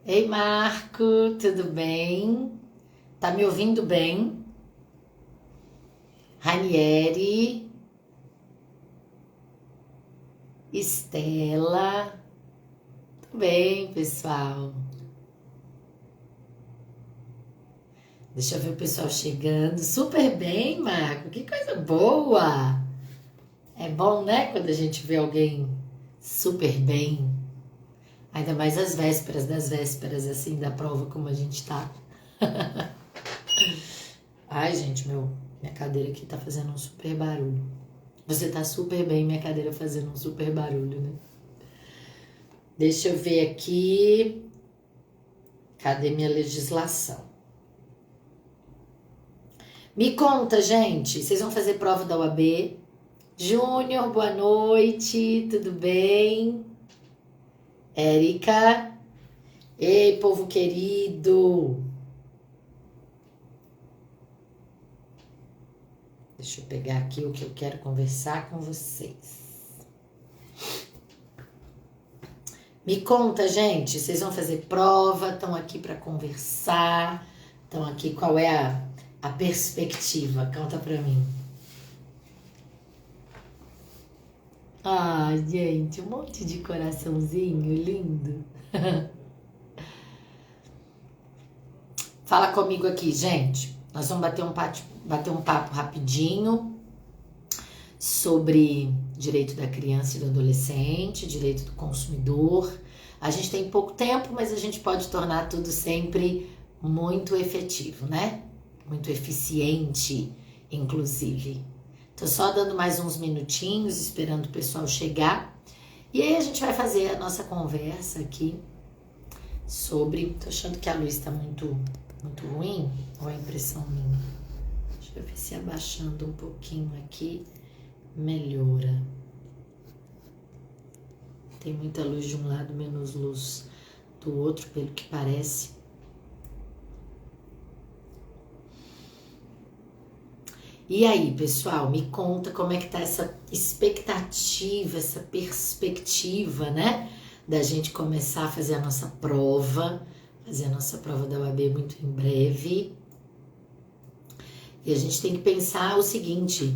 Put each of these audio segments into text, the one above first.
Ei, Marco, tudo bem? Tá me ouvindo bem? Ranieri, Estela, tudo bem, pessoal? Deixa eu ver o pessoal chegando. Super bem, Marco, que coisa boa! É bom, né, quando a gente vê alguém super bem. Ainda mais às vésperas das vésperas, assim, da prova, como a gente tá. Ai, gente, minha cadeira aqui tá fazendo um super barulho. Você tá super bem, minha cadeira fazendo um super barulho, né? Deixa eu ver aqui. Cadê minha legislação? Me conta, gente. Vocês vão fazer prova da UAB? Júnior, boa noite. Tudo bem? Érica. Ei, povo querido. Deixa eu pegar aqui o que eu quero conversar com vocês. Me conta, gente. Vocês vão fazer prova? Estão aqui para conversar? Estão aqui? Qual é a perspectiva? Conta pra mim. Ai, gente, um monte de coraçãozinho lindo. Fala comigo aqui, gente. Nós vamos bater um papo rapidinho sobre direito da criança e do adolescente, direito do consumidor. A gente tem pouco tempo, mas a gente pode tornar tudo sempre muito efetivo, né? Muito eficiente, inclusive. Tô só dando mais uns minutinhos, esperando o pessoal chegar. E aí a gente vai fazer a nossa conversa aqui sobre... Tô achando que a luz tá muito ruim, ou é impressão minha? Deixa eu ver se abaixando um pouquinho aqui melhora. Tem muita luz de um lado, menos luz do outro, pelo que parece. E aí, pessoal, me conta como é que tá essa expectativa, essa perspectiva, né? Da gente começar a fazer a nossa prova da UAB muito em breve. E a gente tem que pensar o seguinte,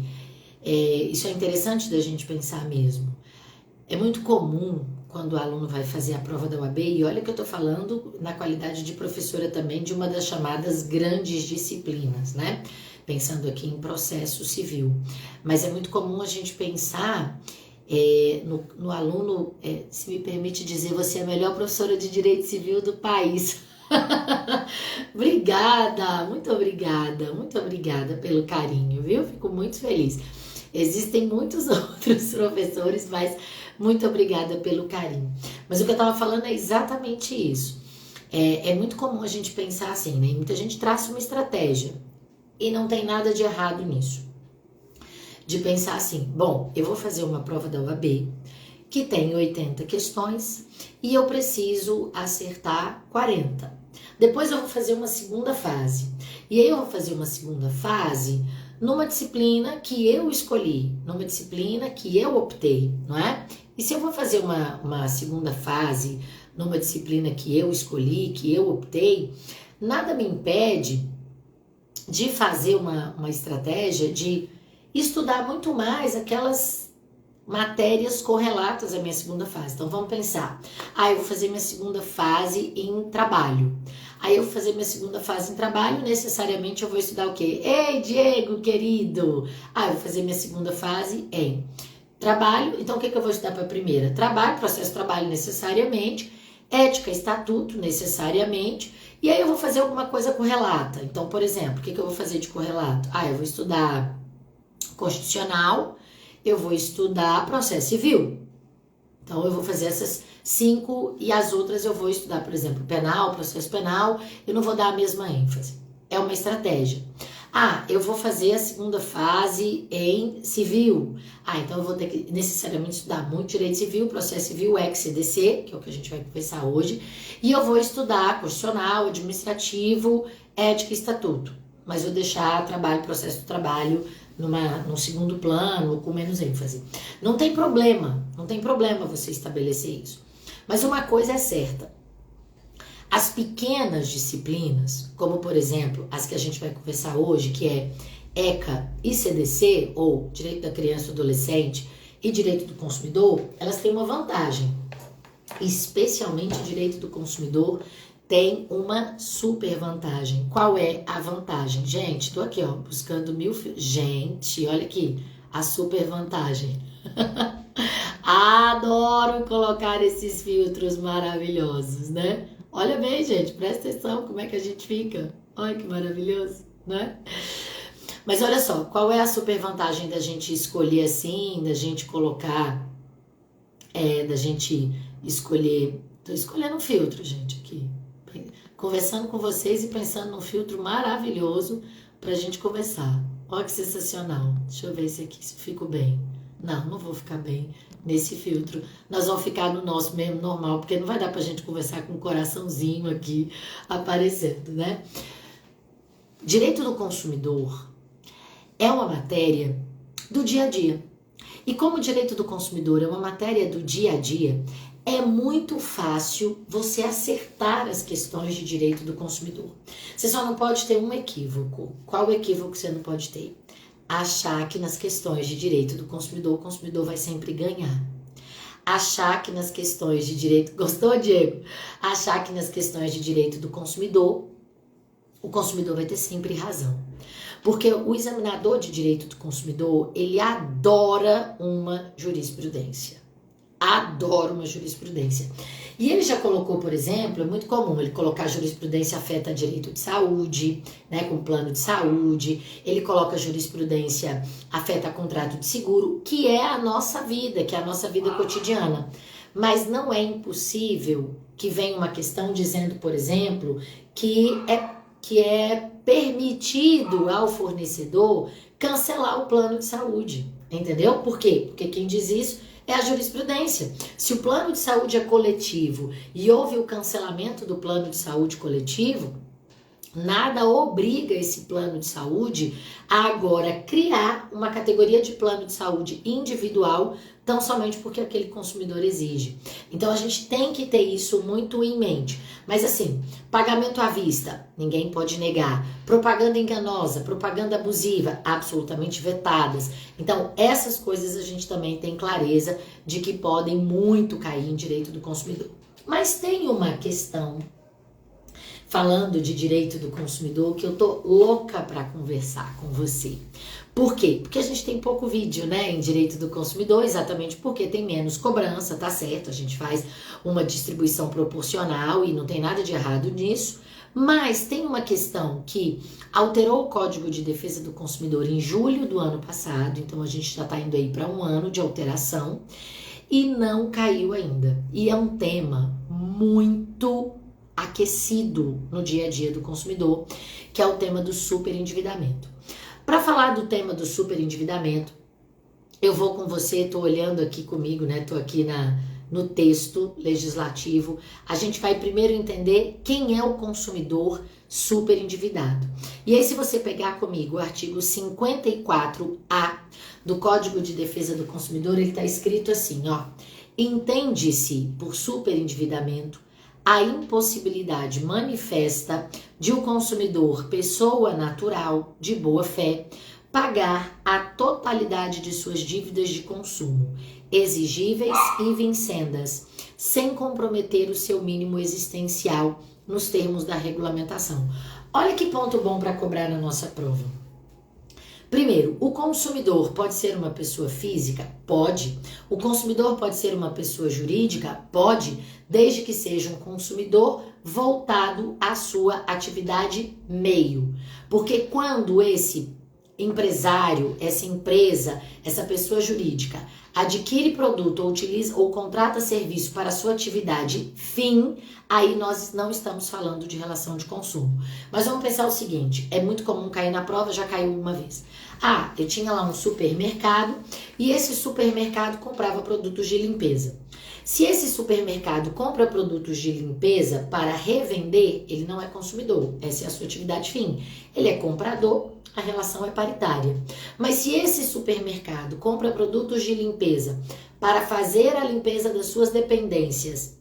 isso é interessante da gente pensar mesmo. É muito comum quando o aluno vai fazer a prova da UAB, e olha que eu tô falando na qualidade de professora também de uma das chamadas grandes disciplinas, né? Pensando aqui em processo civil. Mas é muito comum a gente pensar no aluno, se me permite dizer, você é a melhor professora de direito civil do país. Obrigada, muito obrigada pelo carinho, viu? Fico muito feliz. Existem muitos outros professores, mas muito obrigada pelo carinho. Mas o que eu tava falando é exatamente isso. É muito comum a gente pensar assim, né? Muita gente traça uma estratégia e não tem nada de errado nisso. De pensar assim, bom, eu vou fazer uma prova da UAB que tem 80 questões e eu preciso acertar 40. Depois eu vou fazer uma segunda fase. E aí eu vou fazer uma segunda fase numa disciplina que eu escolhi, numa disciplina que eu optei, não é? E se eu vou fazer uma segunda fase numa disciplina que eu escolhi, que eu optei, nada me impede de fazer uma estratégia de estudar muito mais aquelas matérias correlatas à minha segunda fase. Então vamos pensar, eu vou fazer minha segunda fase em trabalho. Aí eu vou fazer minha segunda fase em trabalho, necessariamente eu vou estudar o quê? Ei, Diego, querido! Eu vou fazer minha segunda fase em trabalho, então o que eu vou estudar para a primeira? Trabalho, processo de trabalho necessariamente, ética, estatuto necessariamente, e aí eu vou fazer alguma coisa correlata. Então, por exemplo, o que eu vou fazer de correlato? Eu vou estudar constitucional, eu vou estudar processo civil. Então, eu vou fazer essas 5 e as outras eu vou estudar, por exemplo, penal, processo penal, eu não vou dar a mesma ênfase. É uma estratégia. Eu vou fazer a segunda fase em civil. Então eu vou ter que necessariamente estudar muito direito civil, processo civil, ex-CDC, que é o que a gente vai conversar hoje, e eu vou estudar constitucional, administrativo, ética e estatuto. Mas vou deixar trabalho, processo do trabalho num segundo plano, com menos ênfase. Não tem problema você estabelecer isso. Mas uma coisa é certa. As pequenas disciplinas, como por exemplo as que a gente vai conversar hoje, que é ECA e CDC, ou Direito da Criança e do Adolescente e Direito do Consumidor, elas têm uma vantagem. Especialmente o Direito do Consumidor tem uma super vantagem. Qual é a vantagem? Gente, tô aqui, ó, buscando Gente, olha aqui, a super vantagem. Adoro colocar esses filtros maravilhosos, né? Olha bem, gente, presta atenção como é que a gente fica. Olha que maravilhoso, né? Mas olha só, qual é a super vantagem da gente escolher assim, da gente colocar, da gente escolher... Tô escolhendo um filtro, gente, aqui. Conversando com vocês e pensando num filtro maravilhoso pra gente conversar. Olha que sensacional. Deixa eu ver se aqui se eu fico bem. Não vou ficar bem nesse filtro. Nós vamos ficar no nosso mesmo normal, porque não vai dar pra gente conversar com um coraçãozinho aqui aparecendo, né? Direito do consumidor é uma matéria do dia a dia. E como o direito do consumidor é uma matéria do dia a dia, é muito fácil você acertar as questões de direito do consumidor. Você só não pode ter um equívoco. Qual equívoco você não pode ter? Achar que nas questões de direito do consumidor, o consumidor vai sempre ganhar. Achar que nas questões de direito... Gostou, Diego? Achar que nas questões de direito do consumidor, o consumidor vai ter sempre razão. Porque o examinador de direito do consumidor, ele adora uma jurisprudência. Adora uma jurisprudência. E ele já colocou, por exemplo, é muito comum ele colocar jurisprudência afeta direito de saúde, né, com plano de saúde. Ele coloca jurisprudência afeta contrato de seguro, que é a nossa vida, que é a nossa vida cotidiana. Mas não é impossível que venha uma questão dizendo, por exemplo, que é permitido ao fornecedor cancelar o plano de saúde. Entendeu? Por quê? Porque quem diz isso é a jurisprudência. Se o plano de saúde é coletivo e houve o cancelamento do plano de saúde coletivo, nada obriga esse plano de saúde a agora criar uma categoria de plano de saúde individual, tão somente porque aquele consumidor exige. Então a gente tem que ter isso muito em mente. Mas assim, pagamento à vista, ninguém pode negar. Propaganda enganosa, propaganda abusiva, absolutamente vetadas. Então essas coisas a gente também tem clareza de que podem muito cair em direito do consumidor. Mas tem uma questão falando de direito do consumidor que eu tô louca para conversar com você. Por quê? Porque a gente tem pouco vídeo, né, em direito do consumidor, exatamente porque tem menos cobrança, tá certo? A gente faz uma distribuição proporcional e não tem nada de errado nisso. Mas tem uma questão que alterou o Código de Defesa do Consumidor em julho do ano passado, então a gente já está indo aí para um ano de alteração e não caiu ainda. E é um tema muito aquecido no dia a dia do consumidor, que é o tema do superendividamento. Para falar do tema do superendividamento, eu vou com você, tô olhando aqui comigo, né? Tô aqui no texto legislativo. A gente vai primeiro entender quem é o consumidor superendividado. E aí, se você pegar comigo o artigo 54A do Código de Defesa do Consumidor, ele tá escrito assim, ó: entende-se por superendividamento a impossibilidade manifesta de o consumidor, pessoa natural, de boa fé, pagar a totalidade de suas dívidas de consumo, exigíveis e vincendas, sem comprometer o seu mínimo existencial nos termos da regulamentação. Olha que ponto bom para cobrar na nossa prova. Primeiro, o consumidor pode ser uma pessoa física? Pode. O consumidor pode ser uma pessoa jurídica? Pode, desde que seja um consumidor voltado à sua atividade meio. Porque quando esse empresário, essa empresa, essa pessoa jurídica adquire produto ou utiliza ou contrata serviço para a sua atividade fim, aí nós não estamos falando de relação de consumo. Mas vamos pensar o seguinte, é muito comum cair na prova, já caiu uma vez. Ah, eu tinha lá um supermercado e esse supermercado comprava produtos de limpeza. Se esse supermercado compra produtos de limpeza para revender, ele não é consumidor, essa é a sua atividade fim. Ele é comprador, a relação é paritária. Mas se esse supermercado compra produtos de limpeza para fazer a limpeza das suas dependências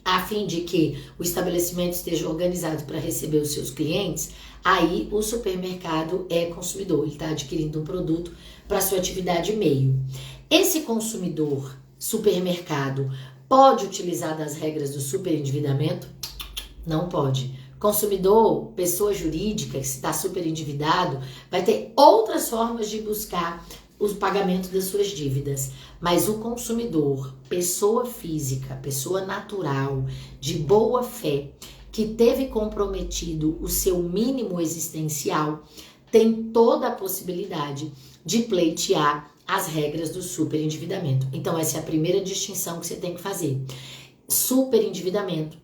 a fim de que o estabelecimento esteja organizado para receber os seus clientes, aí o supermercado é consumidor, ele está adquirindo um produto para sua atividade meio. Esse consumidor, supermercado, pode utilizar das regras do superendividamento? Não pode. Consumidor, pessoa jurídica que está superendividado, vai ter outras formas de buscar o pagamento das suas dívidas. Mas o consumidor, pessoa física, pessoa natural, de boa fé, que teve comprometido o seu mínimo existencial, tem toda a possibilidade de pleitear as regras do superendividamento. Então, essa é a primeira distinção que você tem que fazer. Superendividamento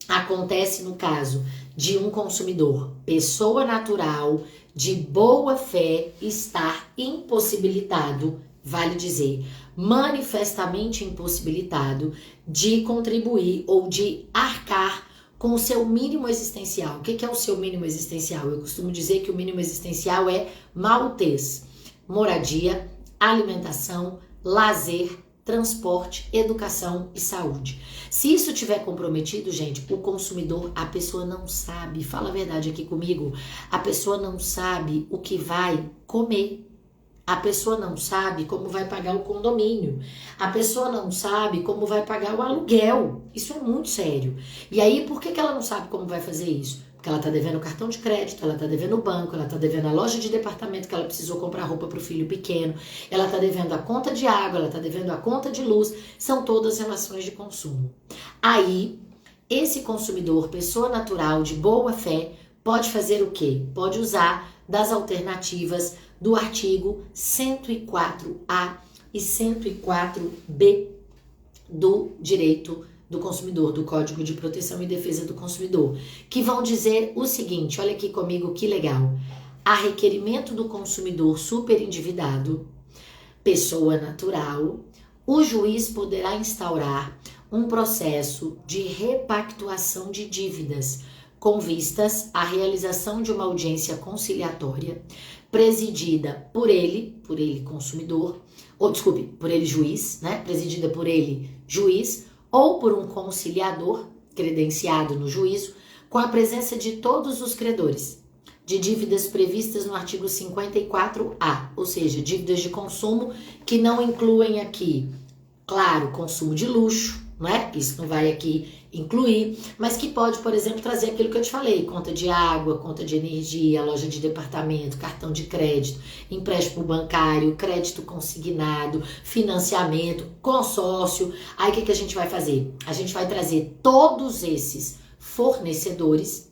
acontece no caso de um consumidor, pessoa natural, de boa fé, estar impossibilitado, vale dizer, manifestamente impossibilitado de contribuir ou de arcar com o seu mínimo existencial. O que é o seu mínimo existencial? Eu costumo dizer que o mínimo existencial é maltez, moradia, alimentação, lazer, transporte, educação e saúde. Se isso tiver comprometido, gente, o consumidor, a pessoa não sabe, fala a verdade aqui comigo, a pessoa não sabe o que vai comer. A pessoa não sabe como vai pagar o condomínio. A pessoa não sabe como vai pagar o aluguel. Isso é muito sério. E aí, por que ela não sabe como vai fazer isso? Porque ela tá devendo cartão de crédito, ela tá devendo o banco, ela tá devendo a loja de departamento que ela precisou comprar roupa pro filho pequeno, ela tá devendo a conta de água, ela tá devendo a conta de luz. São todas relações de consumo. Aí, esse consumidor, pessoa natural, de boa fé, pode fazer o quê? Pode usar das alternativas do artigo 104A e 104B do direito do consumidor, do Código de Proteção e Defesa do Consumidor, que vão dizer o seguinte, olha aqui comigo que legal, a requerimento do consumidor superendividado, pessoa natural, o juiz poderá instaurar um processo de repactuação de dívidas com vistas à realização de uma audiência conciliatória presidida por ele consumidor, ou desculpe, por ele juiz, né? Presidida por ele juiz ou por um conciliador credenciado no juízo, com a presença de todos os credores de dívidas previstas no artigo 54A, ou seja, dívidas de consumo que não incluem aqui, claro, consumo de luxo, não é? Isso não vai aqui incluir, mas que pode, por exemplo, trazer aquilo que eu te falei, conta de água, conta de energia, loja de departamento, cartão de crédito, empréstimo bancário, crédito consignado, financiamento, consórcio. Aí o que a gente vai fazer? A gente vai trazer todos esses fornecedores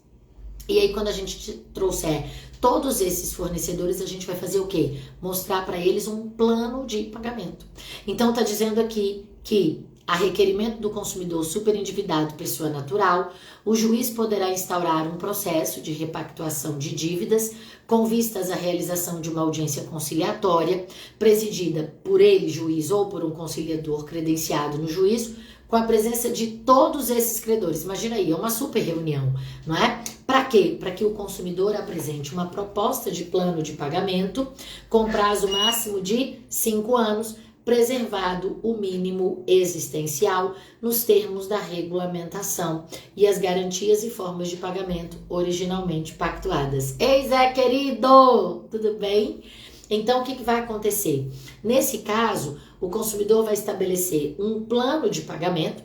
e aí quando a gente trouxer todos esses fornecedores, a gente vai fazer o quê? Mostrar para eles um plano de pagamento. Então tá dizendo aqui que a requerimento do consumidor superendividado, pessoa natural, o juiz poderá instaurar um processo de repactuação de dívidas com vistas à realização de uma audiência conciliatória, presidida por ele, juiz, ou por um conciliador credenciado no juízo, com a presença de todos esses credores. Imagina aí, é uma super reunião, não é? Para quê? Para que o consumidor apresente uma proposta de plano de pagamento com prazo máximo de 5 anos, preservado o mínimo existencial nos termos da regulamentação e as garantias e formas de pagamento originalmente pactuadas. Ei, Zé querido, tudo bem? Então, o que vai acontecer? Nesse caso, o consumidor vai estabelecer um plano de pagamento,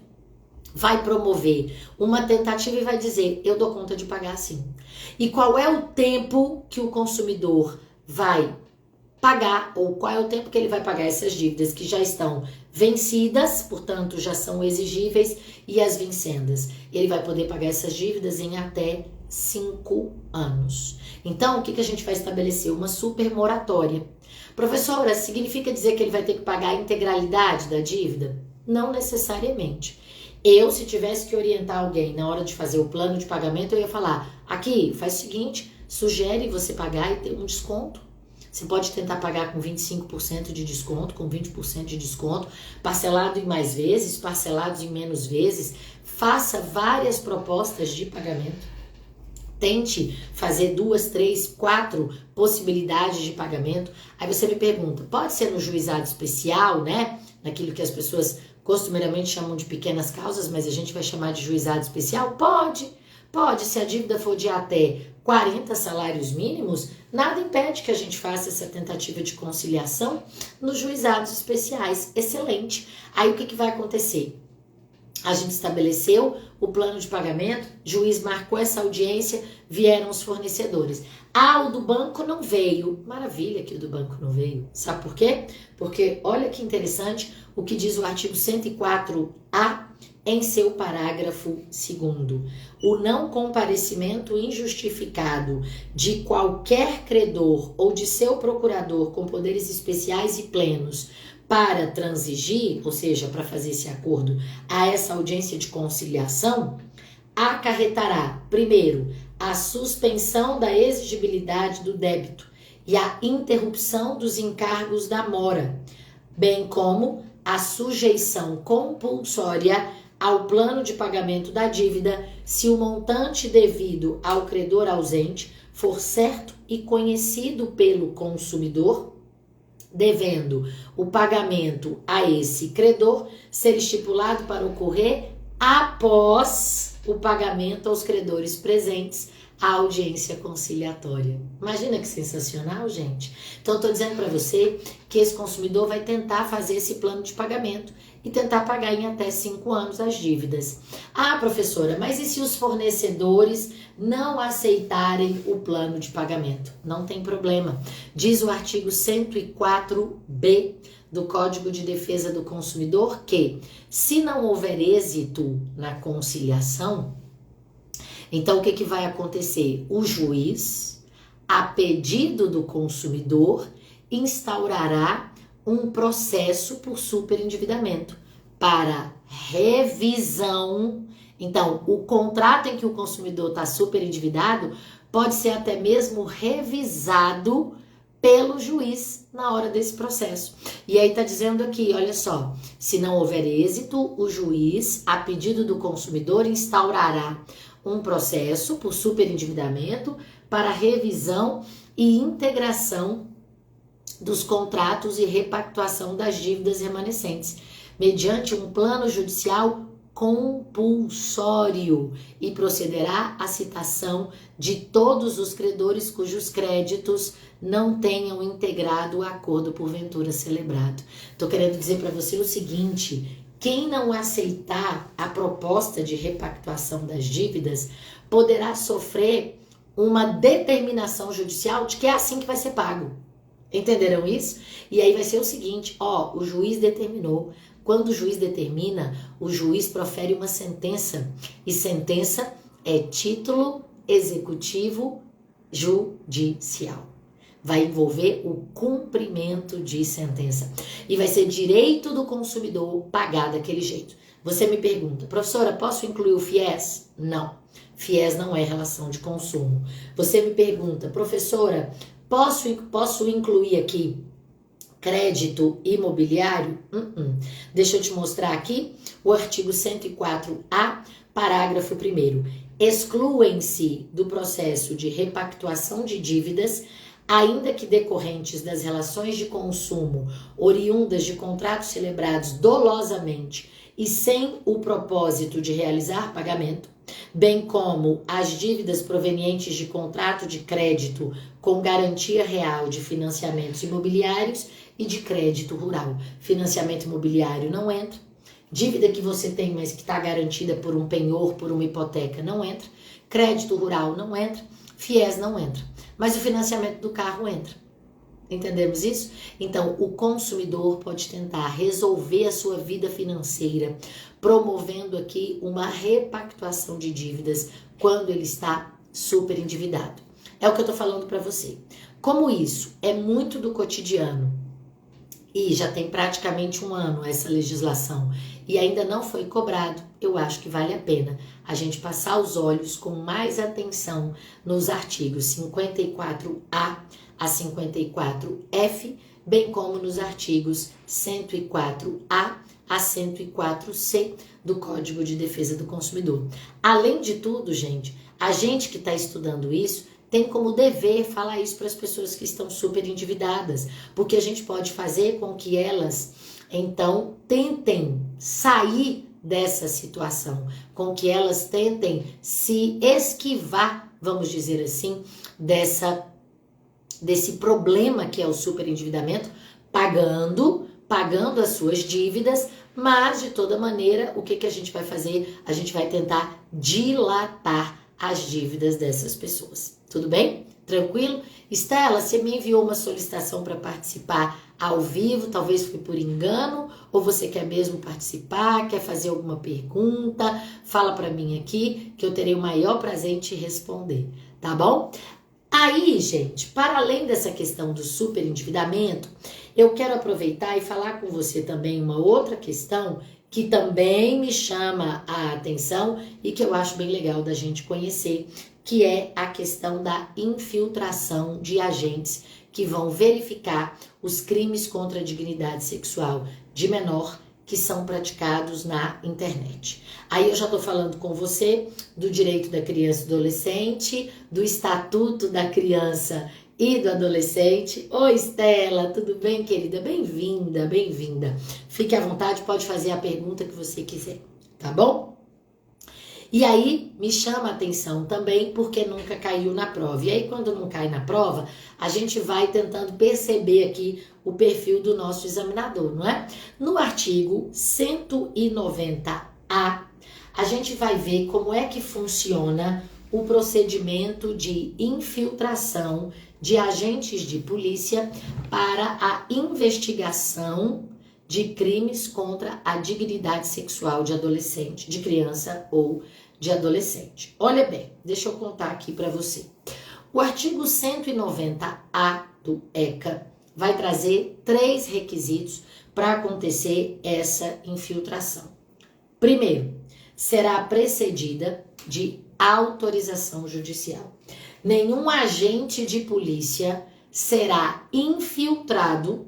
vai promover uma tentativa e vai dizer, eu dou conta de pagar assim. E qual é o tempo que o consumidor vai pagar, ou qual é o tempo que ele vai pagar essas dívidas que já estão vencidas, portanto já são exigíveis, e as vincendas. Ele vai poder pagar essas dívidas em até 5 anos. Então, o que a gente vai estabelecer? Uma super moratória. Professora, significa dizer que ele vai ter que pagar a integralidade da dívida? Não necessariamente. Eu, se tivesse que orientar alguém na hora de fazer o plano de pagamento, eu ia falar, aqui, faz o seguinte, sugere você pagar e ter um desconto. Você pode tentar pagar com 25% de desconto, com 20% de desconto, parcelado em mais vezes, parcelados em menos vezes. Faça várias propostas de pagamento. Tente fazer 2, 3, 4 possibilidades de pagamento. Aí você me pergunta, pode ser no juizado especial, né? Naquilo que as pessoas costumeiramente chamam de pequenas causas, mas a gente vai chamar de juizado especial? Pode, se a dívida for de até 40 salários mínimos, nada impede que a gente faça essa tentativa de conciliação nos juizados especiais. Excelente. Aí o que vai acontecer? A gente estabeleceu o plano de pagamento, juiz marcou essa audiência, vieram os fornecedores. Ah, o do banco não veio. Maravilha que o do banco não veio. Sabe por quê? Porque olha que interessante o que diz o artigo 104A em seu parágrafo 2º. O não comparecimento injustificado de qualquer credor ou de seu procurador com poderes especiais e plenos para transigir, ou seja, para fazer esse acordo a essa audiência de conciliação, acarretará, primeiro, a suspensão da exigibilidade do débito e a interrupção dos encargos da mora, bem como a sujeição compulsória ao plano de pagamento da dívida se o montante devido ao credor ausente for certo e conhecido pelo consumidor, devendo o pagamento a esse credor ser estipulado para ocorrer após o pagamento aos credores presentes à audiência conciliatória. Imagina que sensacional, gente. Então, eu estou dizendo para você que esse consumidor vai tentar fazer esse plano de pagamento e tentar pagar em até 5 anos as dívidas. Ah, professora, mas e se os fornecedores não aceitarem o plano de pagamento? Não tem problema. Diz o artigo 104B do Código de Defesa do Consumidor que, se não houver êxito na conciliação, então o que vai acontecer? O juiz, a pedido do consumidor, instaurará um processo por superendividamento para revisão. Então, o contrato em que o consumidor está superendividado pode ser até mesmo revisado pelo juiz na hora desse processo. E aí está dizendo aqui, olha só, se não houver êxito, o juiz, a pedido do consumidor, instaurará um processo por superendividamento para revisão e integração dos contratos e repactuação das dívidas remanescentes, mediante um plano judicial compulsório, e procederá à citação de todos os credores cujos créditos não tenham integrado o acordo porventura celebrado. Estou querendo dizer para você o seguinte: quem não aceitar a proposta de repactuação das dívidas poderá sofrer uma determinação judicial de que é assim que vai ser pago. Entenderam isso? E aí vai ser o seguinte, o juiz determinou. Quando o juiz determina, o juiz profere uma sentença. E sentença é título executivo judicial. Vai envolver o cumprimento de sentença. E vai ser direito do consumidor pagar daquele jeito. Você me pergunta, professora, posso incluir o FIES? Não. FIES não é relação de consumo. Você me pergunta, professora, posso incluir aqui crédito imobiliário? Deixa eu te mostrar aqui o artigo 104A, parágrafo 1º. Excluem-se do processo de repactuação de dívidas, ainda que decorrentes das relações de consumo oriundas de contratos celebrados dolosamente e sem o propósito de realizar pagamento, bem como as dívidas provenientes de contrato de crédito com garantia real de financiamentos imobiliários e de crédito rural. Financiamento imobiliário não entra. Dívida que você tem, mas que está garantida por um penhor, por uma hipoteca, não entra. Crédito rural não entra. FIES não entra. Mas o financiamento do carro entra. Entendemos isso? Então, o consumidor pode tentar resolver a sua vida financeira, promovendo aqui uma repactuação de dívidas quando ele está super endividado. É o que eu estou falando para você. Como isso é muito do cotidiano e já tem praticamente 1 ano essa legislação e ainda não foi cobrado, eu acho que vale a pena a gente passar os olhos com mais atenção nos artigos 54A a 54F, bem como nos artigos 104A a 104C do Código de Defesa do Consumidor. Além de tudo, gente, a gente que está estudando isso tem como dever falar isso para as pessoas que estão super endividadas, porque a gente pode fazer com que elas, então, tentem sair dessa situação, com que elas tentem se esquivar, vamos dizer assim, desse problema que é o superendividamento, pagando as suas dívidas, mas de toda maneira, o que a gente vai fazer? A gente vai tentar dilatar as dívidas dessas pessoas. Tudo bem? Tranquilo? Estela, você me enviou uma solicitação para participar ao vivo, talvez foi por engano, ou você quer mesmo participar, quer fazer alguma pergunta? Fala para mim aqui, que eu terei o maior prazer em te responder, tá bom? Aí, gente, para além dessa questão do superendividamento, eu quero aproveitar e falar com você também uma outra questão que também me chama a atenção e que eu acho bem legal da gente conhecer, que é a questão da infiltração de agentes que vão verificar os crimes contra a dignidade sexual de menor que são praticados na internet. Aí eu já estou falando com você do direito da criança e do adolescente, do estatuto da criança e do adolescente. Oi, Estela, tudo bem, querida? Bem-vinda, bem-vinda. Fique à vontade, pode fazer a pergunta que você quiser, tá bom? E aí me chama a atenção também porque nunca caiu na prova. E aí quando não cai na prova, a gente vai tentando perceber aqui o perfil do nosso examinador, não é? No artigo 190A, a gente vai ver como é que funciona o procedimento de infiltração de agentes de polícia para a investigação de crimes contra a dignidade sexual de adolescente, de criança ou de adolescente. Olha bem, deixa eu contar aqui para você. O artigo 190A do ECA vai trazer 3 requisitos para acontecer essa infiltração. Primeiro, será precedida de autorização judicial. Nenhum agente de polícia será infiltrado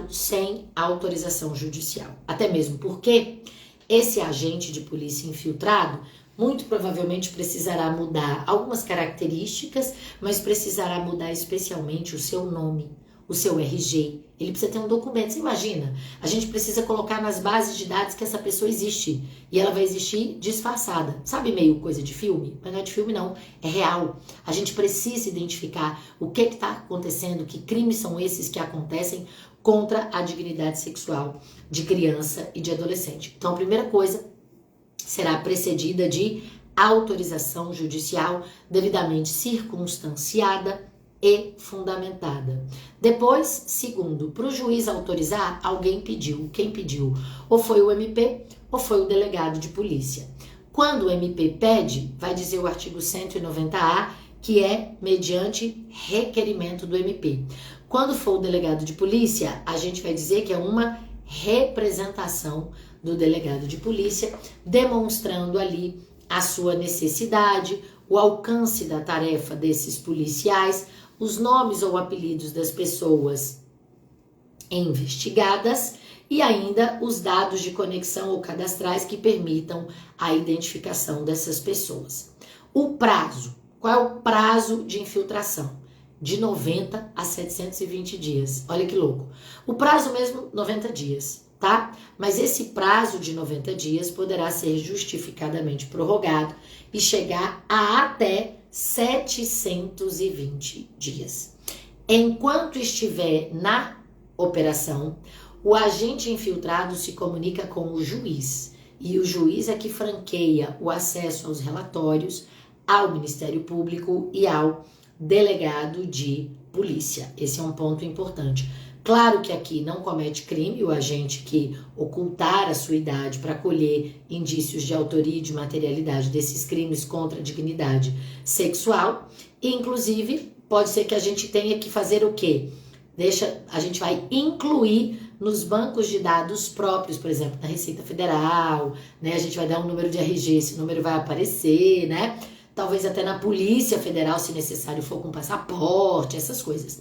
sem autorização judicial. Até mesmo porque esse agente de polícia infiltrado muito provavelmente precisará mudar algumas características, mas precisará mudar especialmente o seu nome, o seu RG. Ele precisa ter um documento. Você imagina? A gente precisa colocar nas bases de dados que essa pessoa existe. E ela vai existir disfarçada. Sabe meio coisa de filme? Mas não é de filme não, é real. A gente precisa identificar o que está acontecendo, que crimes são esses que acontecem contra a dignidade sexual de criança e de adolescente. Então a primeira coisa será precedida de autorização judicial devidamente circunstanciada e fundamentada. Depois, segundo, para o juiz autorizar, alguém pediu. Quem pediu? Ou foi o MP ou foi o delegado de polícia. Quando o MP pede, vai dizer o artigo 190A, que é mediante requerimento do MP. Quando for o delegado de polícia, a gente vai dizer que é uma representação do delegado de polícia, demonstrando ali a sua necessidade, o alcance da tarefa desses policiais, os nomes ou apelidos das pessoas investigadas e ainda os dados de conexão ou cadastrais que permitam a identificação dessas pessoas. O prazo. Qual é o prazo de infiltração? De 90 a 720 dias. Olha que louco. O prazo mesmo, 90 dias, tá? Mas esse prazo de 90 dias poderá ser justificadamente prorrogado e chegar a até 720 dias. Enquanto estiver na operação, o agente infiltrado se comunica com o juiz e o juiz é que franqueia o acesso aos relatórios, ao Ministério Público e ao delegado de polícia. Esse é um ponto importante. Claro que aqui não comete crime o agente que ocultar a sua idade para colher indícios de autoria e de materialidade desses crimes contra a dignidade sexual. E, inclusive, pode ser que a gente tenha que fazer o quê? A gente vai incluir nos bancos de dados próprios, por exemplo, na Receita Federal, né? A gente vai dar um número de RG, esse número vai aparecer, né? Talvez até na Polícia Federal, se necessário for com passaporte, essas coisas.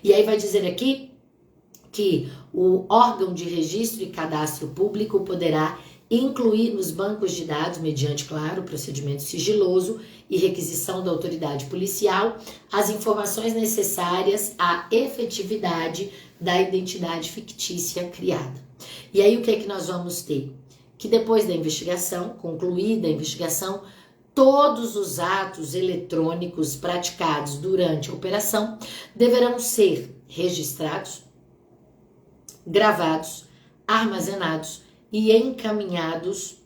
E aí vai dizer aqui que o órgão de registro e cadastro público poderá incluir nos bancos de dados, mediante, claro, procedimento sigiloso e requisição da autoridade policial, as informações necessárias à efetividade da identidade fictícia criada. E aí o que é que nós vamos ter? Que depois da investigação, concluída a investigação, todos os atos eletrônicos praticados durante a operação deverão ser registrados, gravados, armazenados e encaminhados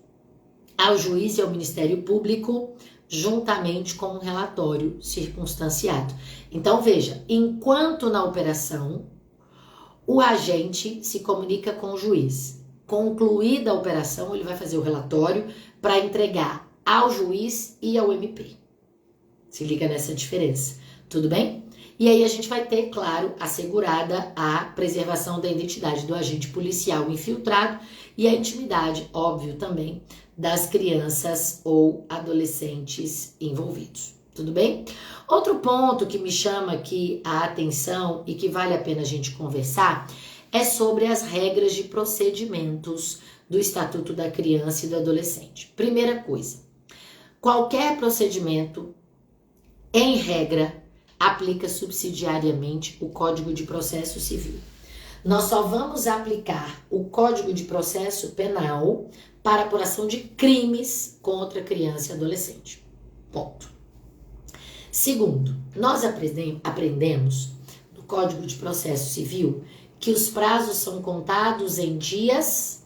ao juiz e ao Ministério Público, juntamente com um relatório circunstanciado. Então, veja, enquanto na operação, o agente se comunica com o juiz. Concluída a operação, ele vai fazer o relatório para entregar ao juiz e ao MP. Se liga nessa diferença, tudo bem? E aí a gente vai ter, claro, assegurada a preservação da identidade do agente policial infiltrado e a intimidade, óbvio, também, das crianças ou adolescentes envolvidos. Tudo bem? Outro ponto que me chama aqui a atenção e que vale a pena a gente conversar é sobre as regras de procedimentos do Estatuto da Criança e do Adolescente. Primeira coisa, qualquer procedimento, em regra, aplica subsidiariamente o Código de Processo Civil. Nós só vamos aplicar o Código de Processo Penal para apuração de crimes contra criança e adolescente. Ponto. Segundo, nós aprendemos no Código de Processo Civil que os prazos são contados em dias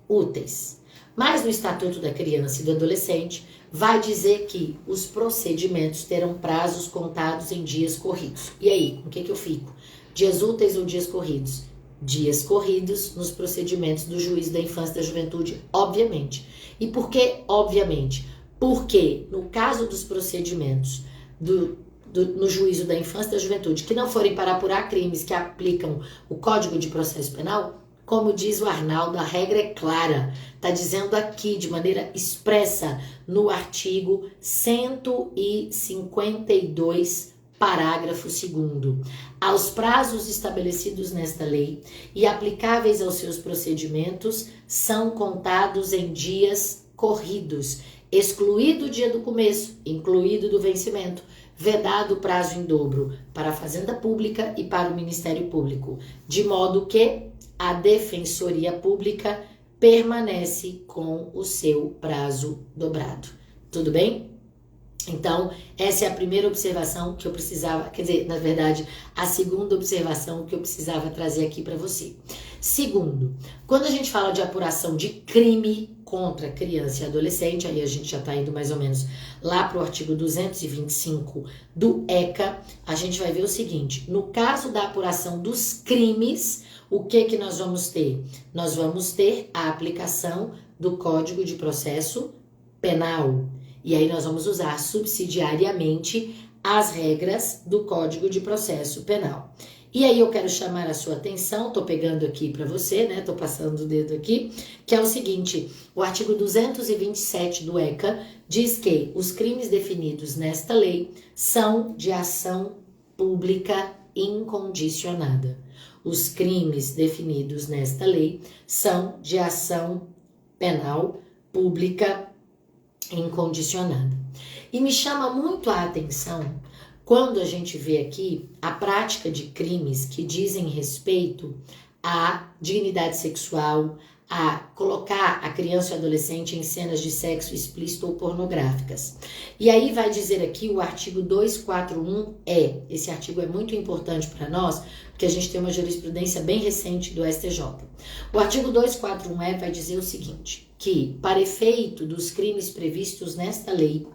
úteis. Mas no Estatuto da Criança e do Adolescente vai dizer que os procedimentos terão prazos contados em dias corridos. E aí, com o que eu fico? Dias úteis ou dias corridos? Dias corridos nos procedimentos do Juízo da Infância e da Juventude, obviamente. E por que obviamente? Porque no caso dos procedimentos no Juízo da Infância e da Juventude, que não forem para apurar crimes que aplicam o Código de Processo Penal, como diz o Arnaldo, a regra é clara. Está dizendo aqui de maneira expressa no artigo 152, parágrafo 2º. Aos prazos estabelecidos nesta lei e aplicáveis aos seus procedimentos são contados em dias corridos, excluído o dia do começo, incluído do vencimento, vedado o prazo em dobro para a Fazenda Pública e para o Ministério Público, de modo que a Defensoria Pública permanece com o seu prazo dobrado. Tudo bem? Então, essa é a primeira observação que eu precisava, quer dizer, na verdade, a segunda observação que eu precisava trazer aqui para você. Segundo, quando a gente fala de apuração de crime contra criança e adolescente, aí a gente já está indo mais ou menos lá para o artigo 225 do ECA, a gente vai ver o seguinte: no caso da apuração dos crimes, o que nós vamos ter? Nós vamos ter a aplicação do Código de Processo Penal. E aí nós vamos usar subsidiariamente as regras do Código de Processo Penal. E aí eu quero chamar a sua atenção, tô pegando aqui para você, né? Tô passando o dedo aqui, que é o seguinte: o artigo 227 do ECA diz que os crimes definidos nesta lei são de ação pública incondicionada. Os crimes definidos nesta lei são de ação penal pública incondicionada. E me chama muito a atenção quando a gente vê aqui a prática de crimes que dizem respeito à dignidade sexual, a colocar a criança e o adolescente em cenas de sexo explícito ou pornográficas. E aí vai dizer aqui o artigo 241-E. Esse artigo é muito importante para nós, porque a gente tem uma jurisprudência bem recente do STJ. O artigo 241-E vai dizer o seguinte: que, para efeito dos crimes previstos nesta lei,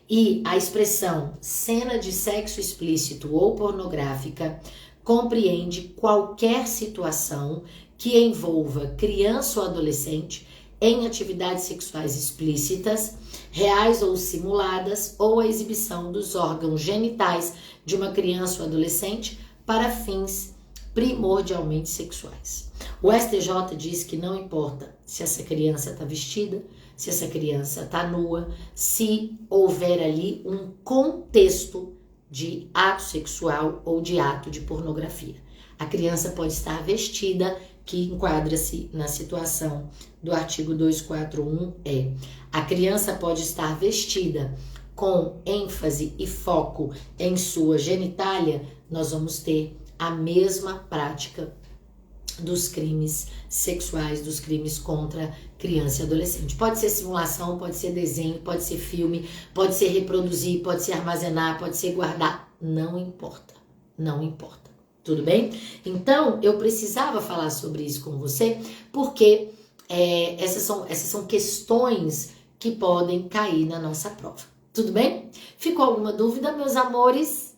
e a expressão cena de sexo explícito ou pornográfica compreende qualquer situação que envolva criança ou adolescente em atividades sexuais explícitas, reais ou simuladas, ou a exibição dos órgãos genitais de uma criança ou adolescente para fins primordialmente sexuais. O STJ diz que não importa se essa criança está vestida, se essa criança está nua, se houver ali um contexto de ato sexual ou de ato de pornografia. A criança pode estar vestida, que enquadra-se na situação do artigo 241-E. A criança pode estar vestida com ênfase e foco em sua genitália, nós vamos ter a mesma prática dos crimes sexuais, dos crimes contra criança e adolescente. Pode ser simulação, pode ser desenho, pode ser filme, pode ser reproduzir, pode ser armazenar, pode ser guardar, não importa, não importa, tudo bem? Então, eu precisava falar sobre isso com você, porque essas são questões que podem cair na nossa prova, tudo bem? Ficou alguma dúvida, meus amores?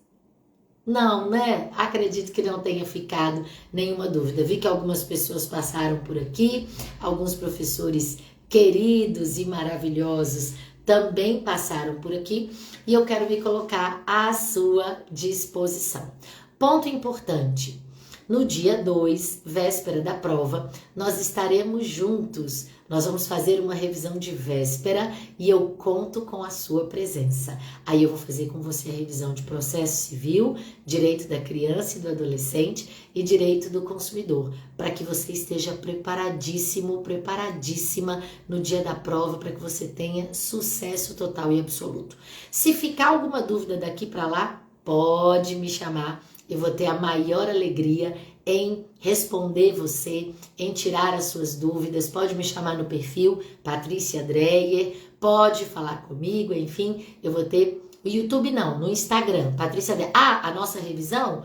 Não, né? Acredito que não tenha ficado nenhuma dúvida. Vi que algumas pessoas passaram por aqui, alguns professores queridos e maravilhosos também passaram por aqui e eu quero me colocar à sua disposição. Ponto importante: no dia 2, véspera da prova, nós estaremos juntos. Nós vamos fazer uma revisão de véspera e eu conto com a sua presença. Aí eu vou fazer com você a revisão de processo civil, direito da criança e do adolescente e direito do consumidor, para que você esteja preparadíssimo, preparadíssima no dia da prova, para que você tenha sucesso total e absoluto. Se ficar alguma dúvida daqui para lá, pode me chamar. Eu vou ter a maior alegria em responder você, em tirar as suas dúvidas. Pode me chamar no perfil Patrícia Dreyer, pode falar comigo, enfim, eu vou ter o YouTube não, no Instagram, Patrícia Dreyer. A nossa revisão,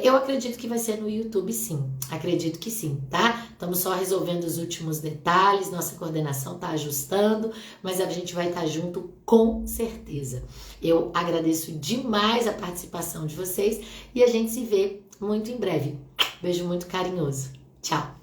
eu acredito que vai ser no YouTube sim, acredito que sim, tá? Estamos só resolvendo os últimos detalhes, nossa coordenação tá ajustando, mas a gente vai estar junto com certeza. Eu agradeço demais a participação de vocês e a gente se vê muito em breve. Beijo muito carinhoso. Tchau!